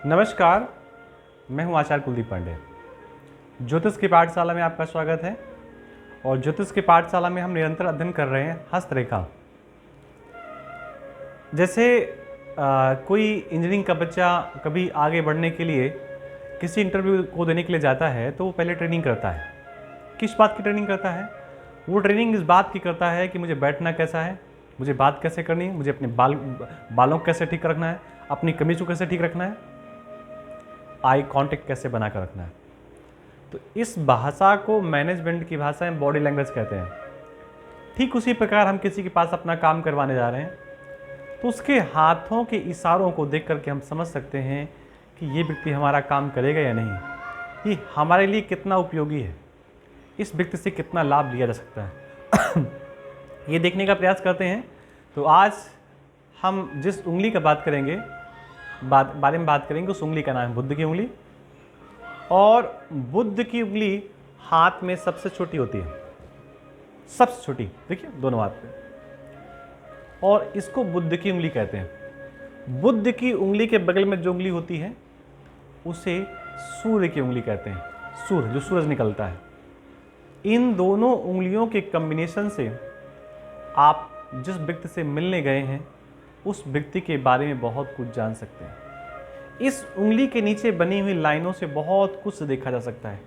नमस्कार, मैं हूं आचार्य कुलदीप पांडे। ज्योतिष की पाठशाला में आपका स्वागत है। और ज्योतिष की पाठशाला में हम निरंतर अध्ययन कर रहे हैं हस्तरेखा। जैसे कोई इंजीनियरिंग का बच्चा कभी आगे बढ़ने के लिए किसी इंटरव्यू को देने के लिए जाता है तो वो पहले ट्रेनिंग करता है। किस बात की ट्रेनिंग करता है? वो ट्रेनिंग इस बात की करता है कि मुझे बैठना कैसा है, मुझे बात कैसे करनी है, मुझे अपने बालों को कैसे ठीक रखना है, अपनी कमीज को कैसे ठीक रखना है, आई कांटेक्ट कैसे बनाकर रखना है। तो इस भाषा को मैनेजमेंट की भाषा में बॉडी लैंग्वेज कहते हैं। ठीक उसी प्रकार हम किसी के पास अपना काम करवाने जा रहे हैं तो उसके हाथों के इशारों को देख करके हम समझ सकते हैं कि ये व्यक्ति हमारा काम करेगा या नहीं, ये हमारे लिए कितना उपयोगी है, इस व्यक्ति से कितना लाभ लिया जा सकता है। ये देखने का प्रयास करते हैं। तो आज हम जिस उंगली का बारे में बात करेंगे उस उंगली का नाम है बुद्ध की उंगली। और बुद्ध की उंगली हाथ में सबसे छोटी होती है, सबसे छोटी, देखिए दोनों हाथ पे, और इसको बुद्ध की उंगली कहते हैं। बुद्ध की उंगली के बगल में जो उंगली होती है उसे सूर्य की उंगली कहते हैं। सूर्य, जो सूरज निकलता है। इन दोनों उंगलियों के कॉम्बिनेशन से आप जिस व्यक्ति से मिलने गए हैं उस व्यक्ति के बारे में बहुत कुछ जान सकते हैं। इस उंगली के नीचे बनी हुई लाइनों से बहुत कुछ देखा जा सकता है।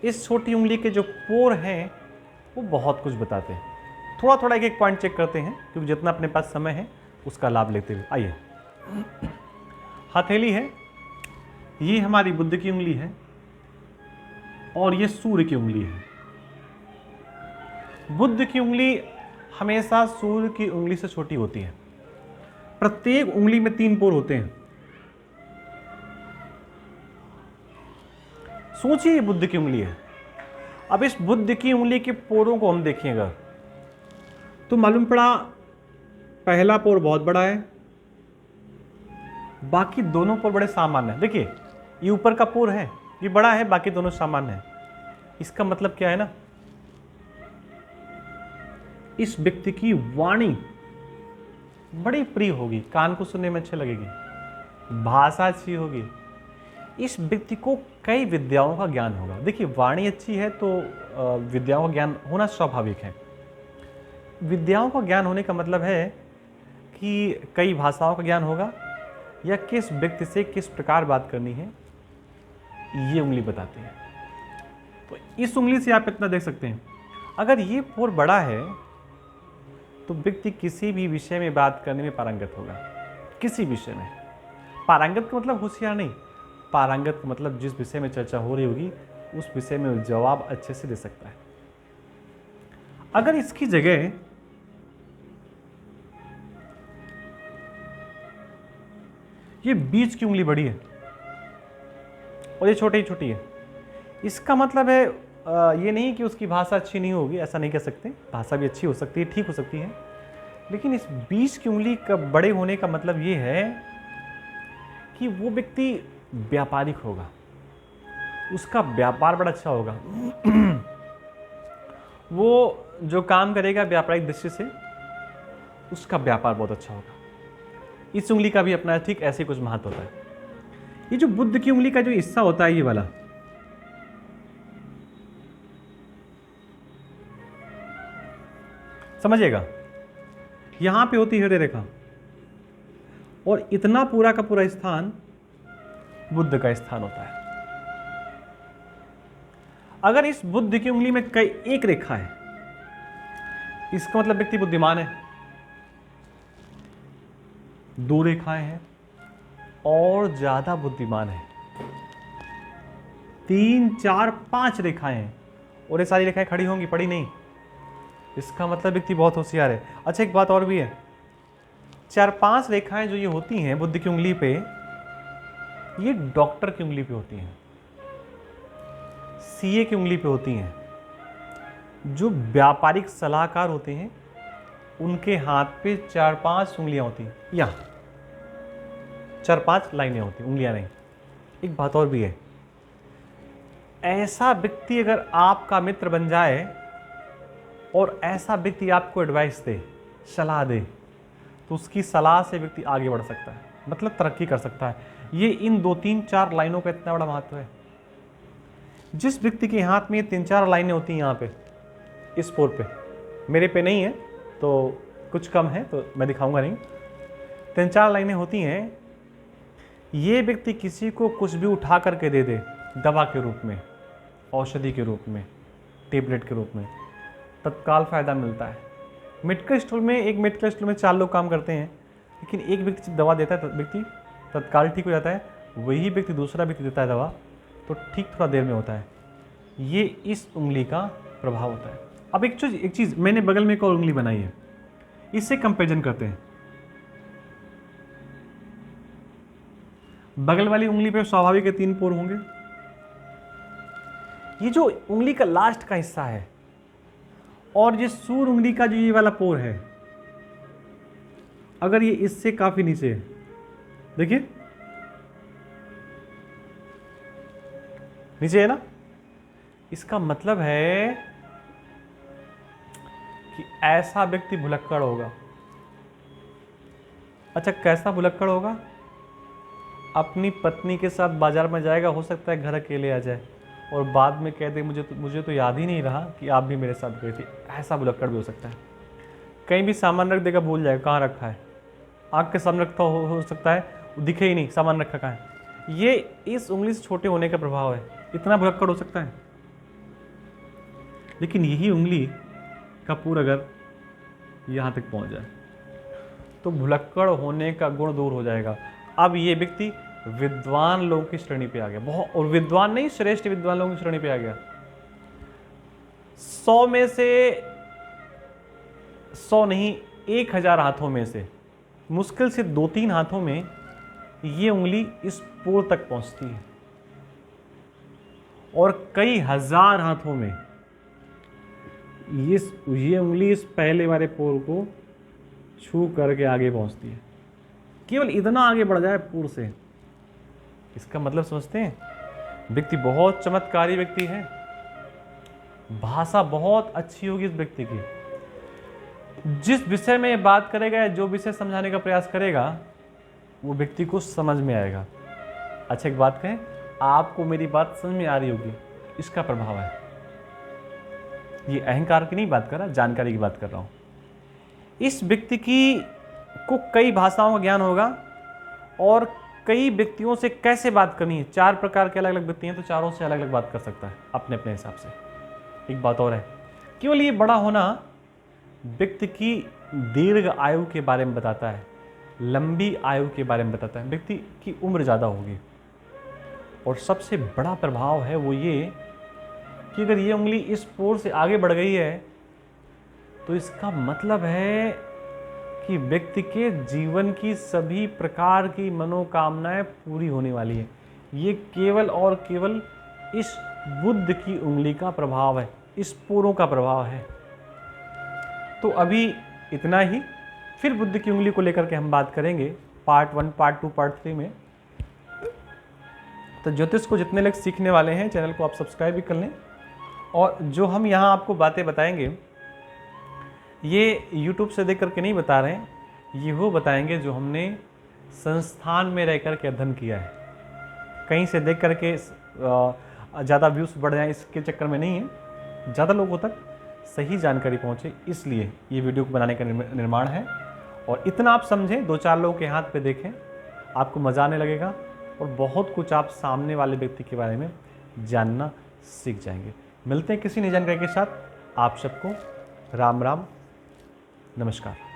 इस छोटी उंगली के जो पोर हैं वो बहुत कुछ बताते हैं। थोड़ा थोड़ा एक एक पॉइंट चेक करते हैं क्योंकि जितना अपने पास समय है उसका लाभ लेते हुए आइए। हथेली है, ये हमारी बुद्ध की उंगली है और ये सूर्य की उंगली है। बुद्ध की उंगली हमेशा सूर्य की उंगली से छोटी होती है। प्रत्येक उंगली में 3 पोर होते हैं। सोचिए ये बुद्ध की उंगली है। अब इस बुद्ध की उंगली के पोरों को हम देखेंगे तो मालूम पड़ा पहला पोर बहुत बड़ा है, बाकी दोनों पोर बड़े सामान्य हैं। देखिए ये ऊपर का पोर है, ये बड़ा है, बाकी दोनों सामान्य हैं। इसका मतलब क्या है ना, इस व्यक्ति की वाणी बड़ी प्रिय होगी, कान को सुनने में अच्छी लगेगी, भाषा अच्छी होगी। इस व्यक्ति को कई विद्याओं का ज्ञान होगा। देखिए वाणी अच्छी है तो विद्याओं का ज्ञान होना स्वाभाविक है। विद्याओं का ज्ञान होने का मतलब है कि कई भाषाओं का ज्ञान होगा या किस व्यक्ति से किस प्रकार बात करनी है, ये उंगली बताती है। तो इस उंगली से आप इतना देख सकते हैं। अगर ये पोर बड़ा है तो व्यक्ति किसी भी विषय में बात करने में पारंगत होगा। किसी विषय में पारंगत का मतलब होशियार नहीं, पारंगत का मतलब जिस विषय में चर्चा हो रही होगी उस विषय में जवाब अच्छे से दे सकता है। अगर इसकी जगह ये बीच की उंगली बड़ी है और ये छोटी छोटी है, इसका मतलब है ये नहीं कि उसकी भाषा अच्छी नहीं होगी, ऐसा नहीं कह सकते। भाषा भी अच्छी हो सकती है, ठीक हो सकती है, लेकिन इस बीच की उंगली का बड़े होने का मतलब ये है कि वो व्यक्ति व्यापारिक होगा, उसका व्यापार बड़ा अच्छा होगा। वो जो काम करेगा व्यापारिक दृष्टि से उसका व्यापार बहुत अच्छा होगा। इस उंगली का भी अपना ठीक ऐसे कुछ महत्व होता है। ये जो बुद्ध की उंगली का जो हिस्सा होता है ये वाला, समझिएगा, यहां पे होती है हृदय रेखा और इतना पूरा का पूरा स्थान बुद्ध का स्थान होता है। अगर इस बुद्ध की उंगली में एक रेखा है इसका मतलब व्यक्ति बुद्धिमान है। 2 रेखाएं हैं और ज्यादा बुद्धिमान है। 3, 4, 5 रेखाएं हैं और ये सारी रेखाएं खड़ी होंगी, पड़ी नहीं, इसका मतलब व्यक्ति बहुत होशियार है। अच्छा एक बात और भी है, 4-5 रेखाएं जो ये होती हैं बुद्ध की उंगली पे, ये डॉक्टर की उंगली पे होती हैं, सीए की उंगली पे होती हैं। जो व्यापारिक सलाहकार होते हैं उनके हाथ पे 4-5 उंगलियां होती हैं, यहाँ 4-5 लाइनें होती, उंगलियां नहीं। एक बात और भी है, ऐसा व्यक्ति अगर आपका मित्र बन जाए और ऐसा व्यक्ति आपको एडवाइस दे, सलाह दे, तो उसकी सलाह से व्यक्ति आगे बढ़ सकता है। मतलब तरक्की कर सकता है। ये इन 2-3-4 लाइनों का इतना बड़ा महत्व है। जिस व्यक्ति के हाथ में ये 3-4 लाइनें होती हैं यहाँ पे इस पोर पे, मेरे पे नहीं है तो कुछ कम है तो मैं दिखाऊंगा नहीं, 3-4 लाइनें होती हैं, ये व्यक्ति किसी को कुछ भी उठा करके दे दे दवा के रूप में, औषधि के रूप में, टेबलेट के रूप में, तत्काल फ़ायदा मिलता है। मेडिकल स्टोर में, एक मेडिकल स्टोर में 4 लोग काम करते हैं, लेकिन एक व्यक्ति दवा देता है तो व्यक्ति तत्काल ठीक हो जाता है, वही व्यक्ति दूसरा व्यक्ति देता है दवा तो ठीक थोड़ा देर में होता है। ये इस उंगली का प्रभाव होता है। अब एक चीज़ मैंने बगल में एक और उंगली बनाई है, इससे कंपेरिजन करते हैं। बगल वाली उंगली पे स्वाभाविक है 3 पोर होंगे। ये जो उंगली का लास्ट का हिस्सा है और ये सूर उंगली का जो ये वाला पोर है, अगर ये इससे काफी नीचे है, देखिए नीचे है ना, इसका मतलब है कि ऐसा व्यक्ति भुलक्कड़ होगा। अच्छा, कैसा भुलक्कड़ होगा? अपनी पत्नी के साथ बाजार में जाएगा, हो सकता है घर अकेले आ जाए और बाद में कह दे मुझे तो याद ही नहीं रहा कि आप भी मेरे साथ गए थे। ऐसा भुलक्कड़ भी हो सकता है। कहीं भी सामान रख देगा, भूल जाएगा कहाँ रखा है, आँख के सामने रखा हो सकता है, दिखे ही नहीं सामान रखा कहाँ है। ये इस उंगली से छोटे होने का प्रभाव है, इतना भुलक्कड़ हो सकता है। लेकिन यही उंगली का पूर अगर यहाँ तक पहुँच जाए तो भुलक्कड़ होने का गुण दूर हो जाएगा। अब ये व्यक्ति विद्वान लोगों की श्रेणी पे आ गया, बहुत, और विद्वान नहीं, श्रेष्ठ विद्वान लोगों की श्रेणी पे आ गया। 100 में से 100 नहीं, 1000 हाथों में से मुश्किल से 2-3 हाथों में ये उंगली इस पोर तक पहुंचती है और कई हजार हाथों में ये उंगली इस पहले वाले पोर को छू करके आगे पहुंचती है। केवल इतना आगे बढ़ जाए पोर से, इसका मतलब समझते हैं? व्यक्ति बहुत चमत्कारी व्यक्ति है, भाषा बहुत अच्छी होगी इस व्यक्ति की। जिस विषय में ये बात करेगा या जो विषय समझाने का प्रयास करेगा वो व्यक्ति को समझ में आएगा। अच्छा, एक बात कहें, आपको मेरी बात समझ में आ रही होगी, इसका प्रभाव है। ये अहंकार की नहीं बात कर रहा, जानकारी की बात कर रहा हूं। इस व्यक्ति को कई भाषाओं का ज्ञान होगा और कई व्यक्तियों से कैसे बात करनी है। 4 प्रकार के अलग अलग व्यक्ति हैं तो चारों से अलग अलग बात कर सकता है अपने अपने हिसाब से। एक बात और है, केवल ये बड़ा होना व्यक्ति की दीर्घ आयु के बारे में बताता है, लंबी आयु के बारे में बताता है, व्यक्ति की उम्र ज़्यादा होगी। और सबसे बड़ा प्रभाव है वो ये कि अगर ये उंगली इस पोर से आगे बढ़ गई है तो इसका मतलब है कि व्यक्ति के जीवन की सभी प्रकार की मनोकामनाएं पूरी होने वाली है। ये केवल और केवल इस बुद्ध की उंगली का प्रभाव है, इस पोरों का प्रभाव है। तो अभी इतना ही, फिर बुद्ध की उंगली को लेकर के हम बात करेंगे पार्ट 1, पार्ट 2, पार्ट 3 में। तो ज्योतिष को जितने लोग सीखने वाले हैं चैनल को आप सब्सक्राइब भी कर लें। और जो हम यहाँ आपको बातें बताएंगे ये YouTube से देख करके नहीं बता रहे हैं, ये वो बताएंगे जो हमने संस्थान में रह कर के अध्ययन किया है। कहीं से देख करके ज़्यादा व्यूज़ बढ़ जाएँ इसके चक्कर में नहीं है, ज़्यादा लोगों तक सही जानकारी पहुँचे, इसलिए ये वीडियो को बनाने का निर्माण है। और इतना आप समझें, 2-4 लोगों के हाथ पे देखें, आपको मज़ा आने लगेगा और बहुत कुछ आप सामने वाले व्यक्ति के बारे में जानना सीख जाएंगे। मिलते हैं किसी नई जानकारी के साथ। आप सबको राम राम, नमस्कार।